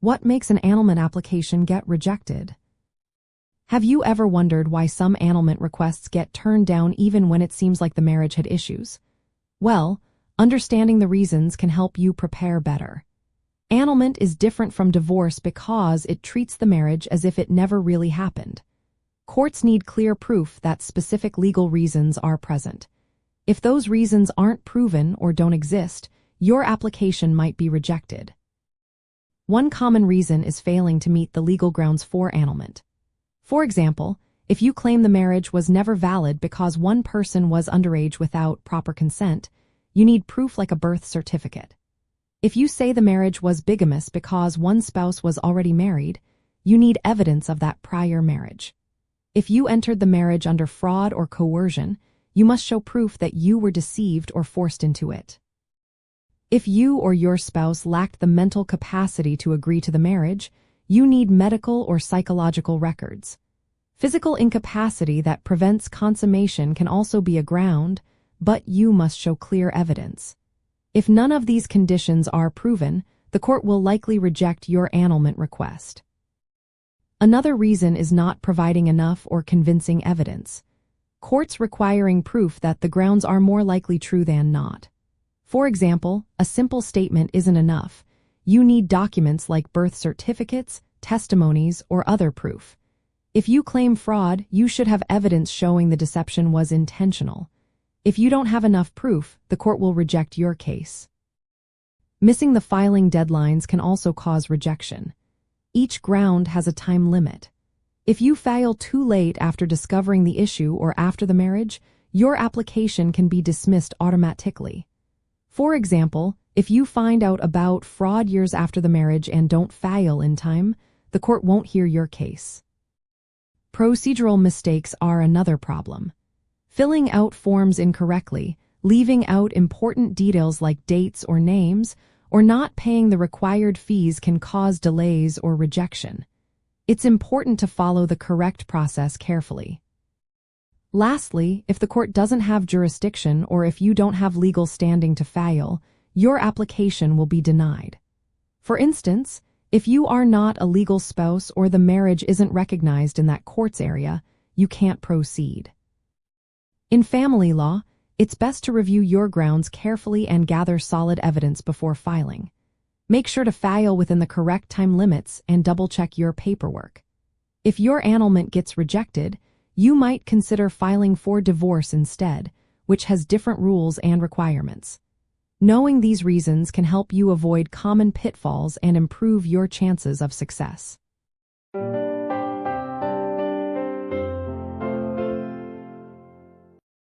What makes an annulment application get rejected? Have you ever wondered why some annulment requests get turned down even when it seems like the marriage had issues? Well, understanding the reasons can help you prepare better. Annulment is different from divorce because it treats the marriage as if it never really happened. Courts need clear proof that specific legal reasons are present. If those reasons aren't proven or don't exist, your application might be rejected. One common reason is failing to meet the legal grounds for annulment. For example, if you claim the marriage was never valid because one person was underage without proper consent, you need proof like a birth certificate. If you say the marriage was bigamous because one spouse was already married, you need evidence of that prior marriage. If you entered the marriage under fraud or coercion, you must show proof that you were deceived or forced into it. If you or your spouse lacked the mental capacity to agree to the marriage, you need medical or psychological records. Physical incapacity that prevents consummation can also be a ground, but you must show clear evidence. If none of these conditions are proven, the court will likely reject your annulment request. Another reason is not providing enough or convincing evidence. Courts requiring proof that the grounds are more likely true than not. For example, a simple statement isn't enough. You need documents like birth certificates, testimonies, or other proof. If you claim fraud, you should have evidence showing the deception was intentional. If you don't have enough proof, the court will reject your case. Missing the filing deadlines can also cause rejection. Each ground has a time limit. If you file too late after discovering the issue or after the marriage, your application can be dismissed automatically. For example, if you find out about fraud years after the marriage and don't file in time, the court won't hear your case. Procedural mistakes are another problem. Filling out forms incorrectly, leaving out important details like dates or names, or not paying the required fees can cause delays or rejection. It's important to follow the correct process carefully. Lastly, if the court doesn't have jurisdiction or if you don't have legal standing to file, your application will be denied. For instance, if you are not a legal spouse or the marriage isn't recognized in that court's area, you can't proceed. In family law, it's best to review your grounds carefully and gather solid evidence before filing. Make sure to file within the correct time limits and double-check your paperwork. If your annulment gets rejected, you might consider filing for divorce instead, which has different rules and requirements. Knowing these reasons can help you avoid common pitfalls and improve your chances of success.